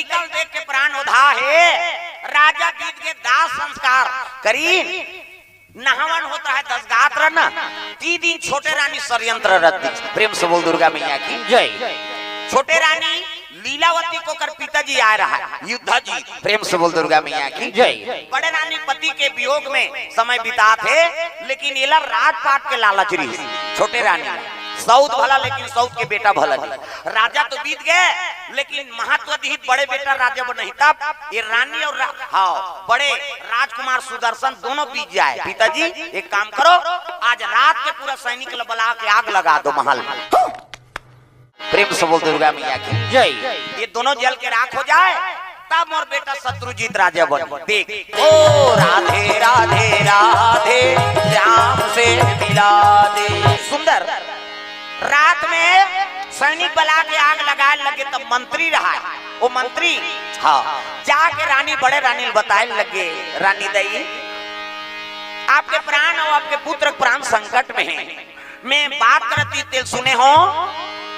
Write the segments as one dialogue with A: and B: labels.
A: लइका देख के प्राण उधा है। राजा गीत के दाह संस्कार करी नहावन होता है 10 गात्र न 3 दिन छोटे रानी षड्यंत्र रद्दी। प्रेम से बोल दुर्गा मैया की जय। छोटे रानी लीलावती को कर पिताजी आ रहा है युद्ध जी। प्रेम से बोल दुर्गा मैया की जय। बड़े रानी पति के वियोग में समय बिता थे, लेकिन ये राजपाट के लालच रही। छोटे रानी सऊद भला लेकिन सऊद के बेटा भला नहीं। राजा तो बीत गए, लेकिन महत्व दिहित बड़े बेटा राजा बन नहीं। तब ये रानी और हाँ बड़े राजकुमार सुदर्शन दोनों बीत जाए। पिताजी एक काम करो, आज रात के पूरा सैनिक बुला के आग लगा दो महल में। प्रेम से बोल दुर्गा मैया की जय। ये दोनों जल के राख हो जाए, तब मोर बेटा शत्रुजीत राजा बन। देख ओ राधे राधे राधे श्याम से मिला दे। सुंदर रात में सैनिक बला के आग लगाए लगे, तब मंत्री रहा है वो मंत्री हाँ जाके रानी बड़े रानी बताए लगे, रानी दई आपके प्राण और आपके पुत्र प्राण संकट में हैं। मैं बात करती तेल सुने हो।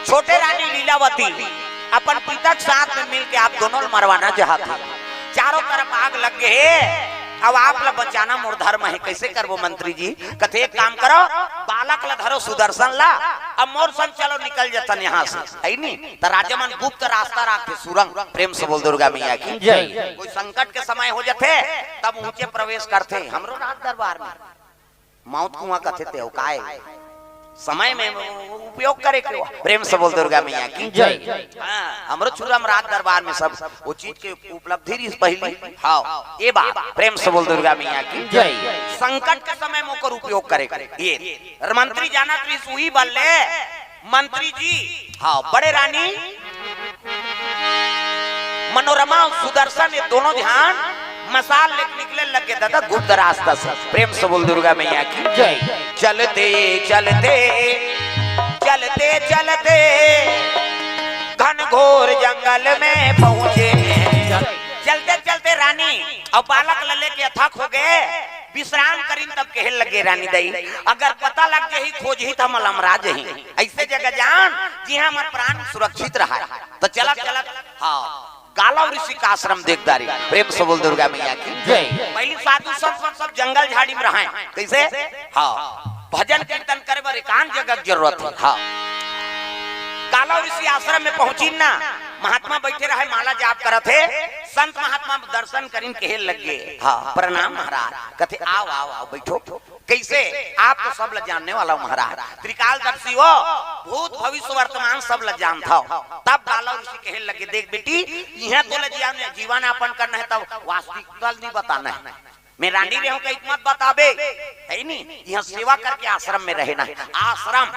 A: छोटे रानी लीलावती अपन पिता के साथ में मिलके आप दोनों मरवाना चाहते। चारों तरफ आग लग गए। अब आप ला बचाना मोर धर्म है, कैसे करबो मंत्री जी? कथे एक काम करो, बालक ला धरो सुदर्शन ला, अब मोर संग चलो निकल जाता यहाँ से है नी। तो राजा मन गुप्त रास्ता रखे सुरंग। प्रेम से बोल दुर्गा मैया की जय। कोई संकट के समय हो जाते तब ऊंचे प्रवेश करते। हमरो राज दरबार में मौत कुआं कथे थे काय समय में उपयोग करे के। प्रेम से बोल दुर्गा मैया की जय। हमरो छुरम राज दरबार में सब वो चीज के उपलब्धि रही पहली हाँ ए बा। प्रेम से बोल दुर्गा मैया की जय। संकट के समय में ओकर उपयोग करे ये मंत्री जाना तो वही बल्ले मंत्री जी हाँ बड़े रानी मनोरमा सुदर्शन ये दोनों ध्यान मसाल लेके निकले लगे दादा गुप्त रास्ता से। प्रेम से बोल दुर्गा मैया की जय। चलते चलते चलते चलते घनघोर जंगल में पहुंचे। चलते चलते रानी और बालक लले के अथक हो गए, विश्राम करीन तब कहे लगे रानी दई अगर पता लग जाही खोज ही तो हम लमराज ही ऐसे जगह जान जी हमार प्राण सुरक्षित रहा। तो चलत चलत हाँ गालव ऋषि का आश्रम देखदारी। प्रेम से बोल दुर्गा मैया की जय। पहली साधु संत सब जंगल झाड़ी में रहे कैसे हाँ भजन कीर्तन करे बर एकांत जगह की जरूरत है। हाँ गालव ऋषि आश्रम में पहुंची ना, महात्मा बैठे रहे माला जाप करत है। संत महात्मा दर्शन करीन कहे लगे हाँ प्रणाम महाराज। कथे आओ आओ आओ बैठो। कैसे आप तो सब ल जानने वाला महाराज, त्रिकालदर्शी हो, भूत भविष्य वर्तमान सब ल जानता हो। तब गालव ऋषि कहे लगे देख बेटी यहाँ तो जीवन यापन करना है, तब वास्तविक नहीं बताना है। मैं रानी रहूं का मत बताबे है नी। यहाँ सेवा करके आश्रम में रहना है। आश्रम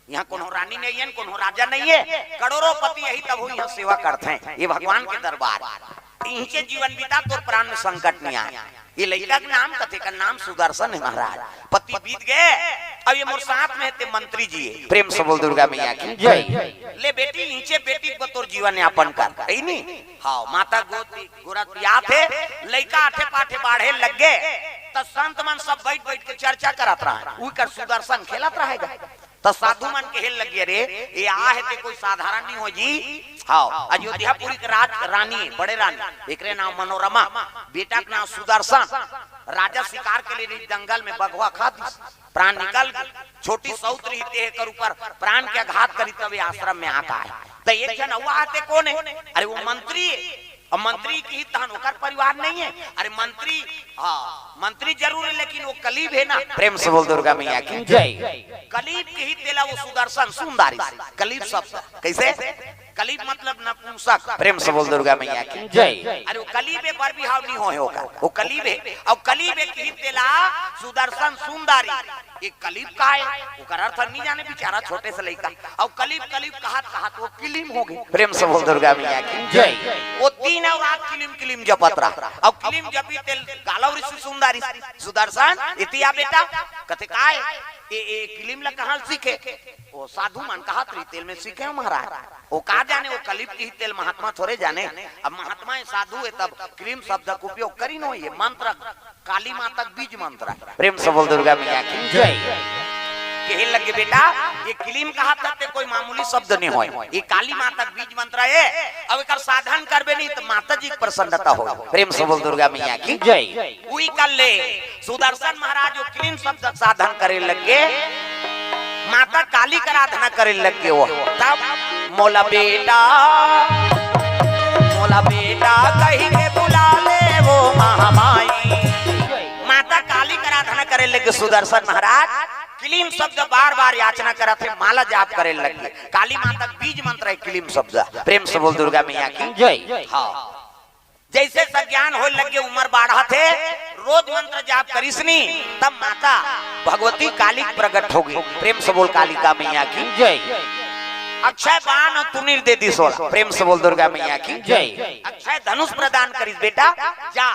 A: यहाँ कोनो रानी नहीं है, कोनो राजा नहीं है, करोड़ोंपति यही तब वो यहाँ सेवा करते हैं। ये भगवान के दरबार इनके जीवन बीता तो प्राण में संकट नहीं आया। ये लड़का का नाम कथे का नाम सुदर्शन है महाराज। पति बीत गए, अब ये मोर साथ में थे मंत्री जी। प्रेम से बोल दुर्गा मैया की जय। ले बेटी नीचे बेटी को तोर जीवन यापन कर नी हाँ माता गोरा पिया थे। लड़का आठे पाठे बाढ़े लग गए तो संत मन सब बैठ बैठ के चर्चा करत रहा। सुदर्शन खेलत रहेगा तो साधु मन के हेल लगे रे ये आ है ते कोई साधारण नहीं हो जी। हाँ अयोध्यापुरी के रानी बड़े रानी एक नाम मनोरमा, बेटा का नाम सुदर्शन। राजा शिकार के लिए जंगल में बगवा खा दी, प्राण निकल गए। छोटी सौत रहते है कर ऊपर प्राण के आघात करी तब आश्रम में आता है। तो एक जन हुआ आते कौन है? अरे वो मंत्री है। और मंत्री की तहन होकर परिवार नहीं है। अरे मंत्री हाँ मंत्री जरूर है लेकिन वो कलीब है ना। प्रेम से बोल दुर्गा मैया की जय। कलीब के ही तेला वो सुदर्शन सुंदरी कलीब सब कैसे कलीब मतलब नपुंसक। प्रेम से बोल दुर्गा मैया की जय। अरे वो कलीब है बर बिहाव नहीं होगा, वो कलीब है। और कलीब एक ही तेला सुदर्शन सुंदरी। एक कलीब का है ओकर अर्थ नहीं जाने बेचारा छोटे से लड़का। और कलीब कलीब कहा वो किलिम हो गई। प्रेम से बोल दुर्गा मैया की जय। वो दिन और रात किलिम किलिम जपत रहा। और किलिम जपी तेल गालव ऋषि सुंदरी सुदर्शन इतिया बेटा कथे काय ए किलिम ला कहां सीखे? वो साधु मन कहा तेल में सीखे महाराज। वो कहा जाने वो कलीब की तेल महात्मा थोड़े जाने। अब महात्मा साधु है तब क्रीम शब्द का उपयोग करी नो। ये मंत्र काली माता बीज मंत्र। प्रेम से बोल दुर्गा मैया की जय। कहे लगे बेटा ये क्लीम कहा तक कोई मामूली शब्द नहीं हो, ये काली माता बीज मंत्र है। अब एक साधन करबे नहीं तो माता जी प्रसन्नता हो। प्रेम से बोल दुर्गा मैया की जय। वही कर ले सुदर्शन महाराज जो क्लीम शब्द साधन करे लगे, माता काली का आराधना करे लगे वो। तब मोला बेटा कहीं के बुला ले वो महामाई, माता काली का आराधना करे लगे सुदर्शन महाराज। क्लीम शब्द बार बार याचना करा थे, माला जाप करे लगे। काली माता बीज मंत्र है क्लीम शब्द। प्रेम से बोल दुर्गा मैया की जय। हाँ जैसे सज्ञान हो लगे उम्र बाढ़ा थे, रोज मंत्र जाप करिसनी, तब माता भगवती काली प्रकट होगी। प्रेम से बोल कालिका मैया की जय। अक्षय बाण और तुनीर दे दी 16। प्रेम से बोल दुर्गा मैया की जय। अक्षय धनुष प्रदान करिस बेटा जा,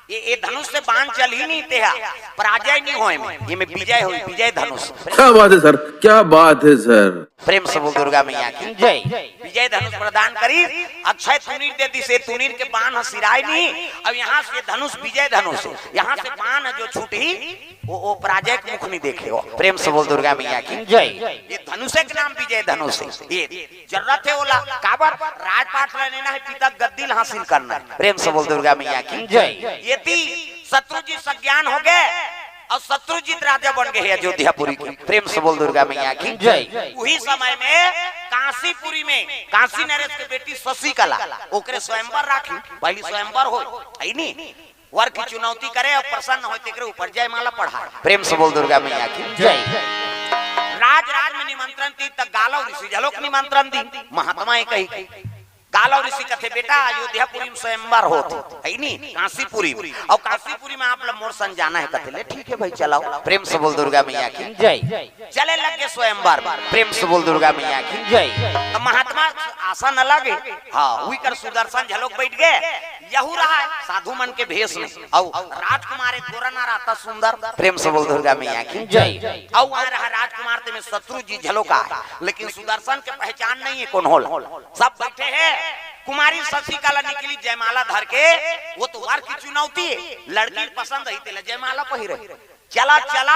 A: ये धनुष से बाण चल ही नहीं तेहा, पराजय नहीं होए में, ये में विजय हुई, विजय धनुष।
B: क्या बात है सर, क्या बात है सर।
A: प्रेम से बोल दुर्गा मैया की जय। विजय धनुष प्रदान करी, अक्षय तुनीर दे दी से तुनीर के बाण सिराय नहीं। अब यहाँ से धनुष विजय धनुष, यहाँ से बाण जो छूटी वो पराजय के मुख नहीं देखे हो। प्रेम से बोल दुर्गा मैया की जय। ये धनुष के नाम विजय धनुष है। ये जरूरत है ओला काबर राजपाट लेना है, पिता गद्दिल हासिल करना है। प्रेम से बोल दुर्गा मैया की जय। ये शत्रुजीत सज्ञान हो गए और शत्रुजीत राजा बन गए अयोध्यापुरी की। प्रेम से बोल दुर्गा मैया की जय। वही समय में काशीपुरी में काशी नरेश के बेटी शशिकला ओकरे स्वयंवर राखी, पहली स्वयंवर हो नहीं, वर की चुनौती करे और प्रसन्न हो तेरे ऊपर जयमाला पढ़ा। प्रेम से बोल दुर्गा मैया की जय। राज में निमंत्रण दी तक गालव ऋषि झलोक निमंत्रण दी, महात्मा कही गालव ऋषि कथे बेटा अयोध्यापुरी में स्वयंवर होते है नहीं काशीपुरी, और काशीपुरी में आप लोग मोर सन जाना है कथे ले ठीक है भाई चलाओ। प्रेम से बोल दुर्गा मैया की जय। चले लगे स्वयंवर। प्रेम से बोल दुर्गा मैया की जय। महात्मा आशा न लगे, हाँ वही कर सुदर्शन झलोक बैठ गए, यहू रहा है साधु मन के भेष में, और राजकुमार एक गोरा ना रहता सुंदर। प्रेम से बोल दुर्गा मैया की जय। और वहाँ रहा राजकुमार में शत्रुजीत झलोका, लेकिन सुदर्शन के पहचान नहीं है कौन होल। सब बैठे हैं, कुमारी शशिकला निकली जयमाला धर के, वो तो वार की चुनौती है, लड़की पसंद ही तेला जयमाला पहिरे। चला चला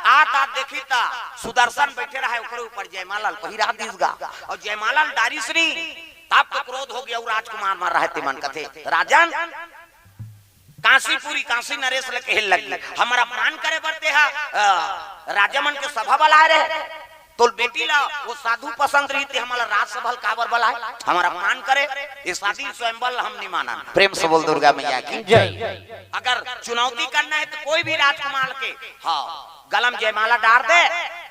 A: आता देखी ता सुदर्शन बैठे रहा ऊपर जयमाला पहिरा दीसगा, और जयमाला डारिसनी तब तो क्रोध हो गया। राजकुमार मार रहे मन कथे राजन काशीपुरी काशी नरेश लेके हिल लगी, हमारा मान करे बरते राजा मन के सभा बुलाए रहे, तो बेटी ला वो साधु पसंद रही थी, हमारा राजसभा काबर बुलाए, हमारा मान करे, ये शादी स्वयंवर हम नहीं माना। प्रेम से बोल दुर्गा मैया की जय। अगर चुनौती करना है तो कोई भी राजकुमार के हाँ गलम जयमाला डाल दे,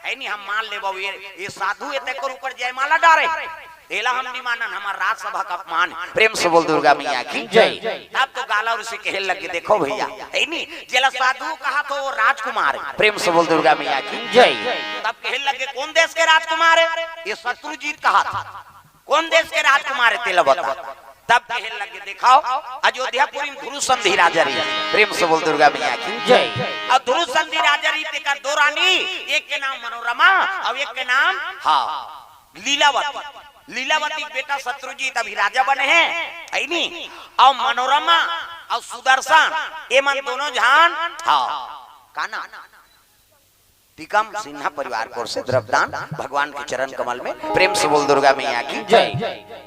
A: है नहीं हम मान ले बाबू ये साधु ये तेरे ऊपर जयमाला डाले, एला हम नहीं मानन, हमारा राजसभा का अपमान। प्रेम से बोल दुर्गा मैया की जय। तब तो गालव ऋषि कहे लगे देखो भैया है नहीं जेला साधु कहा तो वो राजकुमार है। प्रेम से बोल दुर्गा मैया की जय। तब कहे लगे कौन देश के राजकुमार है, ये शत्रुजीत कहा था, कौन देश के राजकुमार है तेला बता। तब कहे लगे दिखाओ अयोध्यापुरी में ध्रुव संधि राजा रही। प्रेम से बोल दुर्गा मैया की जय। और ध्रुव संधि राजा रही का दो रानी, एक के नाम मनोरमा और एक के नाम हाँ लीलावती। लीलावती बेटा शत्रुजीत अभी राजा बने हैं है नहीं, और मनोरमा और सुदर्शन ये मन दोनों जान हाँ काना टिकम सिन्हा परिवार को से द्रव्यदान भगवान के चरण कमल में। प्रेम से बोल दुर्गा मैया की जय।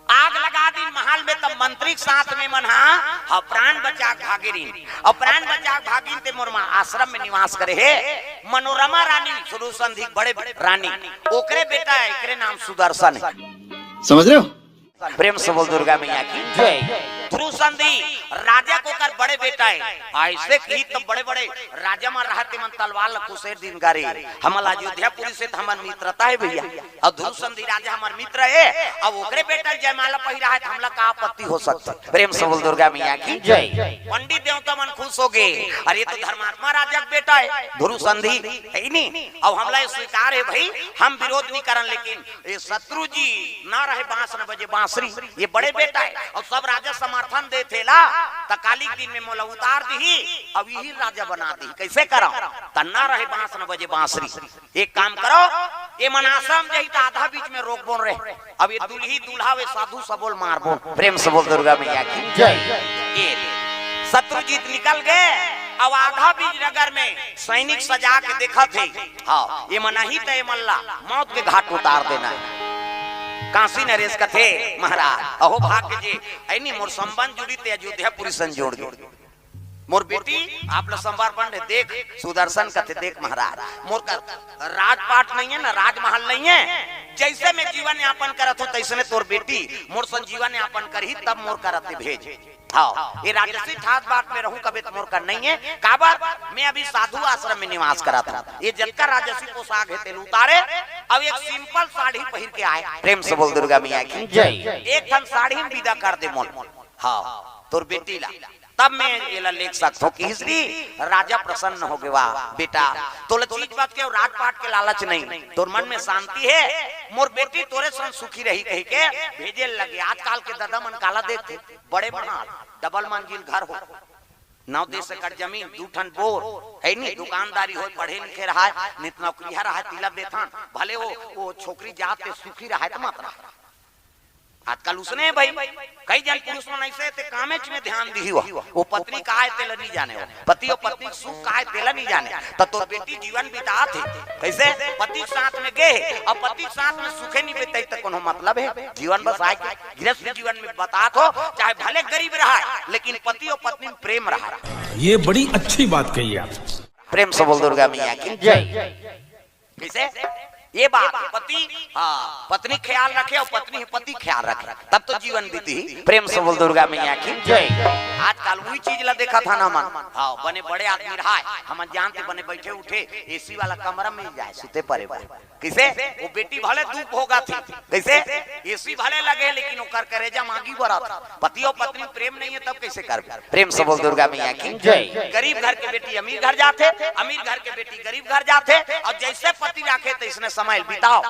A: आग लगा दी महल में, तब मंत्री साथ में मन हाँ प्राण बचा भागीरीन, और प्राण बचा भागीन ते मोरमा आश्रम में निवास करे है। मनोरमा रानी सुदर्शन बड़े रानी ओकरे बेटा है, एकरे नाम सुदर्शन है।
B: समझ रहे हो।
A: प्रेम से बोल दुर्गा मैया की जय। ध्रुव संधि राजा को कर बड़े बेटा है, ऐसे ही तो बड़े बड़े राजा में रहते मन तलवार कुशेर दिन गारी, हमारा अयोध्यापुरी से हमार मित्रता है भैया, और ध्रुव संधि राजा हमार मित्र है, अब ओकरे बेटा जयमाला पहिरा है, हमला का आपत्ति हो सकता। प्रेम से बोल दुर्गा मैया की जय। पंडित देवता मन खुश हो गए, अरे ये तो धर्मात्मा राजा का बेटा है ध्रुव संधि है नहीं, अब हमला स्वीकार है भाई, हम विरोध नहीं करन, लेकिन ये शत्रुजी ना रहे बांस न बजे बांसुरी, ये बड़े बेटा है, और सब राजा समर्थन दे थे ला तकाली दिन में मोला उतार दी, अब यही राजा बना दी, कैसे करो तन्ना रहे बांस न बजे बांसुरी। एक काम करो ये मनासम जही तो आधा बीच में रोक बोल रहे, अब ये दुल्ही दूल्हा वे साधु सबोल मार बोल। प्रेम से बोल दुर्गा मैया की जय। शत्रुजीत निकल गए अब आधा बीज नगर में सैनिक सजा के देखा थे। हाँ ये मनाही तय मल्ला मौत के घाट उतार देना है। काशी नरेश कथे महाराज अहो भाग्य जी ऐनी मोर संबंध जुड़ी ते अयोध्यापुरी संजोड़ जोड़ मोर बेटी आप लोग संवारपन देख सुदर्शन कथे देख महाराज मोर का राजपाट नहीं है ना राजमहल नहीं है। जैसे मैं जीवन यापन करत हूँ तैसे तोर बेटी मोर सन जीवन यापन करही तब मोर करते भेज। हाँ ये राजसी ठाट बाट में रहूं कभी तो मोर का नहीं है काबर मैं अभी साधु आश्रम में निवास करा था। ये जलका राजसी पोशाक है तेल उतारे अब एक सिंपल साड़ी पहन के आए। प्रेम से बोल दुर्गा मैया की जय। एक थन साड़ी में विदा कर दे मोल। हाँ तोर बेटी ला तब मैं ये लिख सकता हूँ कि इसलिए राजा प्रसन्न हो गए। वाह बेटा तोले चीज बात के राजपाट के लालच नहीं तोर मन में शांति है मोर बेटी तोरे संग सुखी रही कही के भेजे लगे। आजकल के दादा मन काला देखते बड़े बना डबल मंजिल घर हो 9-10 एकड़ जमीन 2 ठन बोर है नी दुकानदारी हो पढ़े लिखे रहा है नित नौकरी रहा है तिलक देता भले वो छोकरी जाते सुखी रहा है तो मत रहा। आजकल उसने भाई कई जन पुरुष मन ऐसे ते कामेच में ध्यान दी हो वो पत्नी काहे तेला नहीं जाने हो पति और पत्नी सुख काहे तेला नहीं जाने तो तोर बेटी जीवन बिता थे कैसे पति साथ में गए और पति साथ में सुखे नहीं बिताई तो कोनो मतलब है जीवन बस आए गृहस्थ जीवन में बता तो चाहे भले गरीब रहा है लेकिन पति और पत्नी में प्रेम रहा।
C: ये बड़ी अच्छी बात कही आप।
A: प्रेम से बोल दुर्गा मैया की जय। कैसे ये बात पति हाँ पत्नी ख्याल रखे और पत्नी पति ख्याल रखे तब तो जीवन बीती। प्रेम से बोल दुर्गा मैया की जय। आजकल वही चीज ला देखा था ना मन हाँ बने बड़े आदमी रहा है हम जानते बने बैठे उठे एसी वाला कमरा में जाए सुते परे कैसे वो बेटी भले धूप होगा थी कैसे एसी भले लगे लेकिन वो कर करेजा मांगी बड़ा था। पति और पत्नी प्रेम नहीं है तब कैसे कर। प्रेम से बोल दुर्गा मैया की जय। गरीब घर के बेटी अमीर घर जाते अमीर घर के बेटी गरीब घर जाते और जैसे पति रखे तो इसने समय बिताओ।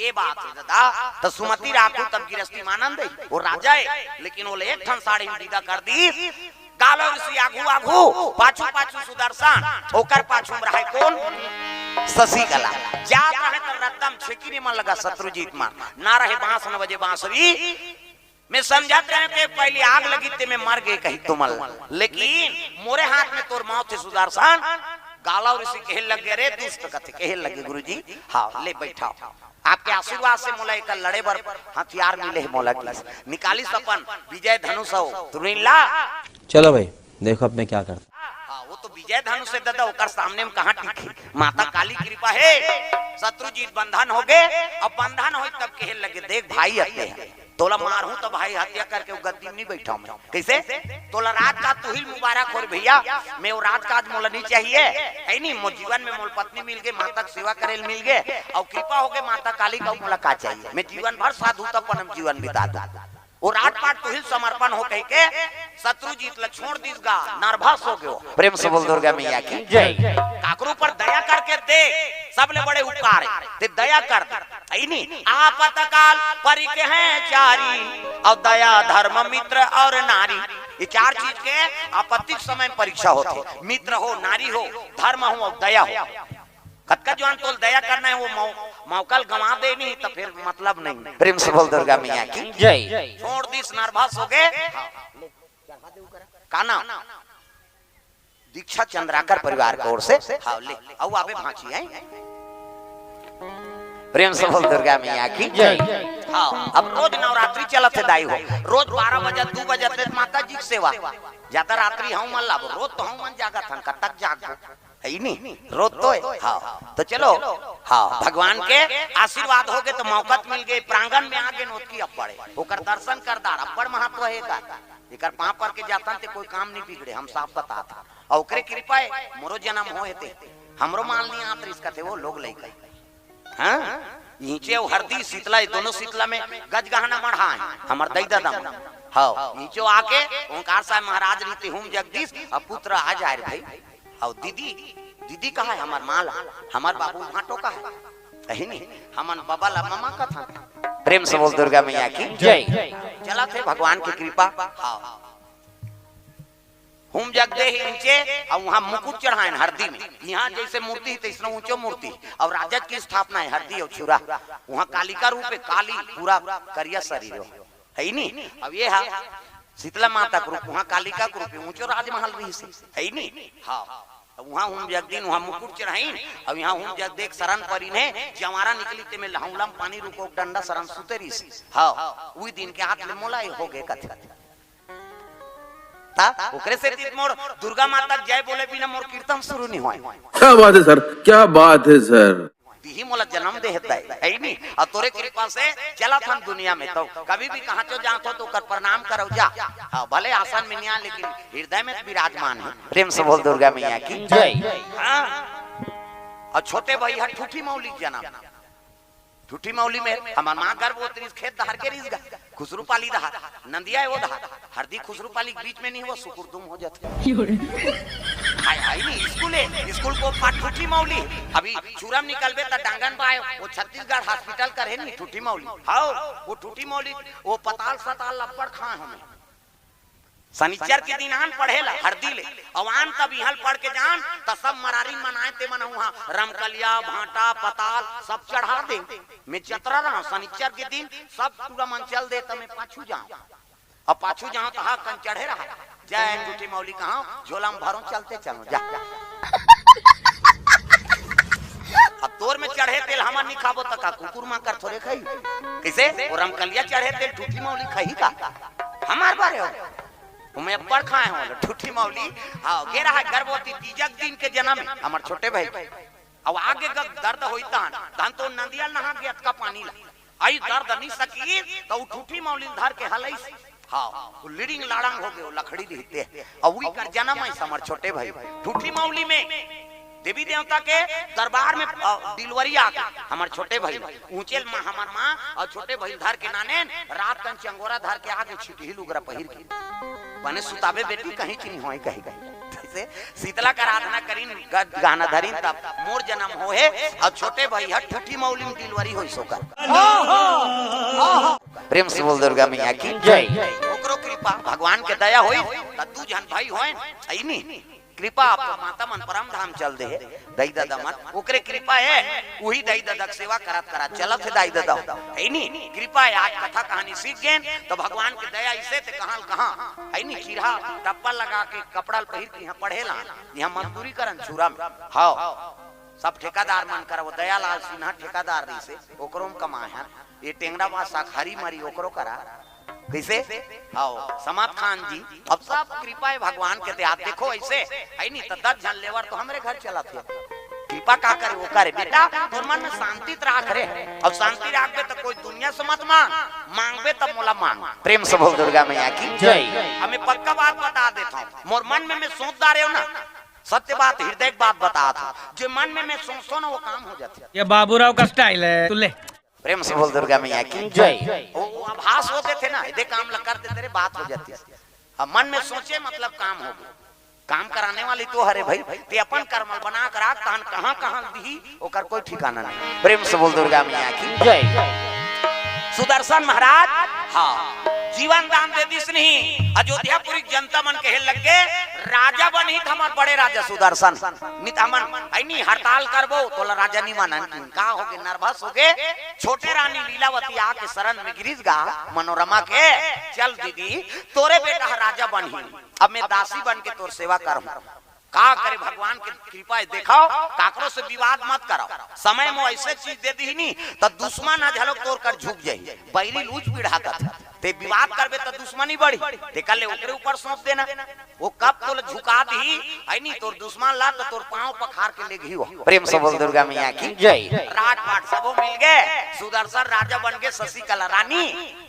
A: ये बात है दादा तो सुमति राखू तब गृहस्थी आनंद वो राजा है लेकिन वो एक ठन साड़ी विदा कर दी कालो ऋषि आगू आगू पाछू पाछू सुदर्शन ओकर पाछू में रहे कौन शशि कला जात रहे तो रत्तम छेकी नहीं मन लगा शत्रुजीत मान ना रहे बांस न बजे बांसुरी मैं समझत रहे कि पहले आग लगी ते मैं मर गए कहीं तुमल लेकिन मोरे हाथ में तोर मौत थे सुदर्शन गाला ऋषि कहे लग गए रे दुष्ट कथे कहे लगे गुरुजी हाँ ले बैठाओ आपके आशीर्वाद से मोला एक लड़े बर हथियार मिले मोला निकाली सपन विजय धनुष हो तुम ला
D: चलो भाई देखो अब मैं क्या करता।
A: हाँ वो तो विजय धनुष से दादा ओकर सामने में कहाँ टिकी माता काली कृपा है शत्रुजीत बंधन हो गए अब बंधन हो तब कहे लगे देख भाई हत्या है तोला मारू तो भाई हत्या करके गद्दी में नहीं बैठा मैं कैसे तोला रात का तू ही मुबारक हो भैया मैं वो रात का मोला नहीं चाहिए है नहीं मोर जीवन में मोल पत्नी मिल गए माता की सेवा करे मिल गए और कृपा हो गए माता काली का मोला का चाहिए मैं जीवन भर साधु तब जीवन बिता दा वो राजपाट तुहिल समर्पण हो कह के शत्रुजीत ल छोड़ दीसगा नर्वस हो गयो। प्रेम से बोल दुर्गा मैया की जय। काकरू पर दया करके दे सबले बड़े उपकार है ते दया कर दे नहीं आपतकाल परि के हैं चारी और दया धर्म मित्र और नारी ये 4 चीज के आपत्तिक समय परीक्षा होते मित्र हो नारी हो धर्म हो और दया हो कत्का जवान तोल दया करना है वो मौकल गंवा दे नहीं तो फिर मतलब नहीं। प्रेम से बोल दुर्गा मैया की जय। छोड़ दिस नर्वस हो गए काना दीक्षा चंद्राकर परिवार की ओर से हावले आओ आवे भांची है। प्रेम से बोल दुर्गा मैया की जय। हाँ अब रोज नवरात्रि चलत है दाई हो रोज 12 बजे 2 बजे माता जी की सेवा जाता रात्रि हम मन लाभ रोज तो हम मन जागा था कतक जाग है नहीं रोज तो है। हाँ तो चलो हाँ भगवान के आशीर्वाद हो गए तो मौकत मिल गए प्रांगण में आगे नोट की अब्बड़े ओकर दर्शन करदार अब्बड़ महत्व है का एकर पांव पर के जाता ते कोई काम नहीं बिगड़े हम साफ बता था और ओकरे कृपा है मोरो जन्म होए थे हमरो मान लिया आत इसका थे वो लोग ले गए। हां नीचे हरदी शीतला दोनों शीतला में गज गहना मढ़ा हमर दई दादा हाँ नीचे आके ओंकार साहब महाराज रीति हुम जगदीश अब पुत्र आ जाए भाई और दीदी दीदी कहा है हमार माला हमार बाबू भाटो का है कहीं नहीं हमन बाबा ला मामा का था। प्रेम से बोल दुर्गा मैया की जय। चला थे भगवान की कृपा हाँ हुम जग दे नीचे और वहाँ मुकुट चढ़ाए हरदी में यहाँ जैसे मूर्ति है इसमें ऊंचो मूर्ति और राजद की स्थापना है हरदी और छुरा वहाँ कालिका रूप है काली पूरा करिया शरीर है नहीं अब ये है शीतला माता के रूप, वहाँ कालिका के रूप, ऊंचो राजमहल रही से है नहीं। हाँ वहाँ हम जगदीन वहाँ मुकुट चढ़ाई, अब यहाँ हम जग देख शरण परी ने जवारा निकली ते में लहौलम पानी रुको डंडा शरण सुतेरी सी। हाँ वही दिन के हाथ ले मोला हो गए कथे ता ओकरे से तीत मोर दुर्गा माता जय बोले बिना मोर कीर्तन शुरू नहीं होए।
B: क्या बात है सर, क्या बात है सर।
A: ही मोला जन्म देता है नहीं, और तोरे कृपा से चला था दुनिया में, तो कभी भी कहाँ चो जातो तो कर प्रणाम करो जा। हाँ भले आसान में नहीं लेकिन हृदय में विराजमान है। प्रेम से बोल दुर्गा मैया की जय। हाँ और छोटे भाई हर ठूठी मौली जन्म, ठूठी मौली में हमार माँ गर्भवती खेत दहार के रिस गया, खुसरू पाली दहार नंदिया वो दहार हरदी खुसरू पाली बीच में नहीं वो सुकुरदुम हो जाते। हाय हाय नहीं स्कूल को पाठ ठूठी मौली अभी चूरम निकलबे त डांगन बाय वो छत्तीसगढ़ हॉस्पिटल करे नहीं ठूठी मौली। हां वो ठूठी मौली वो पताल सताल लपड़ खाए हमें शनिचर के दिन आन पढ़ेला हरदी ले अवान तब यहाँ पढ़ के जान त सब मरारी मनाए ते मन वहाँ रमकलिया भाटा पताल सब चढ़ा दे। मैं चतरा रहा शनिचर के दिन सब पूरा मन चल दे तो मैं पाछू जाऊं, अब पाछू जाऊं तो हाँ कन चढ़े रहा जय टूटी मौली कहा झोला में भरो चलते चलो जा। अब तोर में चढ़े तेल हमर नहीं खाबो तक कुकुर मां कर थोड़े खाई कैसे वो रमकलिया चढ़े तेल टूटी मौली खाई का हमार बारे हो मैं पढ़ खाए हो ठूठी मौली। हाँ गे रहा गर्भवती तीजक दिन के जन्म हमार छोटे भाई अब आगे दर्द होता धान तो नदिया नहा गया का पानी ला आई दर्द नहीं सकी तो ठूठी मौली धर के हलई। हाँ वो लीडिंग लाड़ंग हो गए लखड़ी रहते और वही कर जन्म है हमार छोटे भाई ठूठी मौली में देवी देवता के दरबार में डिलीवरी आ गई हमारे छोटे भाई ऊंचे हमार माँ और छोटे भाई धर के नाने रात कन चंगोरा धर के आगे छिटही लुगरा पहिर के बने सुताबे बेटी कहीं की नहीं होई कहीं कहीं शीतला का आराधना करीन गाना धरीन तब मोर जन्म हो है और छोटे भाई हट ठठी मौली में डिलीवरी होई सोकर। प्रेम से बोल दुर्गा मैया की जय। ओकरो कृपा भगवान के दया होई त तू जन भाई होए आई नहीं कृपा आपको माता मन परम धाम चल दे दई दादा मन ओकरे कृपा है वही दई दादा सेवा करत करत चलत है दई दादा है नहीं कृपा है। आज कथा कहानी सीख गए तो भगवान की दया इसे ते कहां कहां है नहीं खीरा टप्पा लगा के कपड़ा पहिर के यहां पढ़ेला यहां मजदूरी करन छुरा में। हां सब ठेकेदार मन कर वो दयालाल सिन्हा ठेकेदार रही से ओकरो में कमाए हैं ये टेंगरा बासा खारी मारी ओकरो करा कैसे। आओ समात खान जी अब सब कृपा है भगवान के ते आप देखो ऐसे है नहीं तो 10 जन लेवर तो हमारे घर चला थे कृपा का करे वो करे बेटा तोर मन में शांति राख रे अब शांति राखबे तो कोई दुनिया से मत मांगबे तब मोला मांग। प्रेम से बोल दुर्गा मैया की जय। हमें पक्का बात बता देता हूँ मोर मन में मैं सोचता रहे हो ना सत्य बात हृदय बात बता था जो मन में मैं सोचो ना वो काम हो जाता।
C: ये बाबूराव का स्टाइल है तू ले।
A: प्रेम से बोल दुर्गा मैया की जय। वो आभास होते थे ना इधर काम कर देते बात हो जाती है अब मन में सोचे मतलब काम हो गया काम कराने वाली तो हरे भाई ते अपन कर्मल बना कर राख तहन कहां कहां दी ओकर कोई ठिकाना नहीं। प्रेम से बोल दुर्गा मैया की जय। सुदर्शन महाराज हाँ जीवन दान दे दिस नहीं अयोध्यापुरी जनता मन कहे लग गए राजा बनी हमार बड़े राजा सुदर्शन नित हमन नहीं हड़ताल करबो तो राजा नहीं मानन का हो गए नर्वस हो गए छोटे रानी लीलावती आके शरण में गिरिज गा मनोरमा के चल दीदी तोरे बेटा राजा बनी अब मैं दासी बन के तोर सेवा करूं का करे भगवान की कृपा है दिखाओ काकरो से विवाद मत करो समय में ऐसे चीज दे दी नहीं तो दुश्मन आ झलक तोड़ कर झुक जाई बैरी लूच पीढ़ा का ते विवाद करबे तो दुश्मनी बढ़ी ते कल ओकरे ऊपर सौंप देना वो कब तो झुका दी है नहीं तोर दुश्मन ला तो तोर पांव पखार के लेगी हो। प्रेम से बोल दुर्गा मैया की जय। राजपाट सबो मिल गए सुदर्शन राजा बन गए शशिकला रानी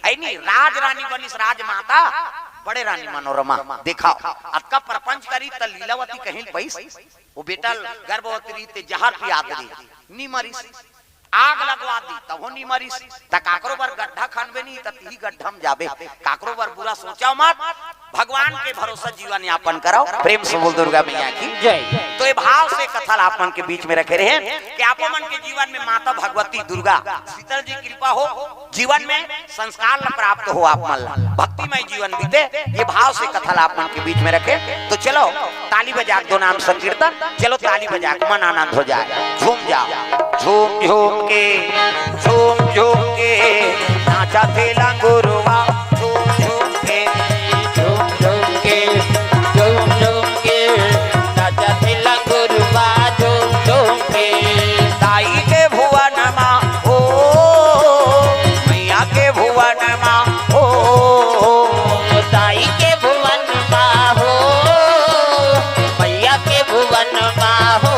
A: है नहीं राज रानी बनी राजमाता बड़े रानी मनोरमा दिखाओ अतका प्रपंच करी त लीलावती कहीं पैस वो बेटा गर्भवती ते जहर पिया दे नी मरी आग लगवा दी तब नी मरी त काकरो बर गड्ढा खनबे नहीं त ती गड्ढा में जाबे काकरो बर बुरा सोचाओ मत भगवान के भरोसा जीवन यापन करो। प्रेम से बोल दुर्गा मैया की जय। तो ये भाव से कथा आपन के बीच में रखे रहे कि आप मन के जीवन में माता भगवती दुर्गा शीतल जी कृपा हो जीवन में संस्कार प्राप्त हो आप मन भक्तिमय जीवन बीते ये भाव से कथा आपन के बीच में रखे। तो चलो ताली बजा दो नाम संकीर्तन चलो ताली बजा के मन आनंद हो जाए झूम जाओ झूम झूम के नाचा थे गुरुआ झूम झूम के मन बाहो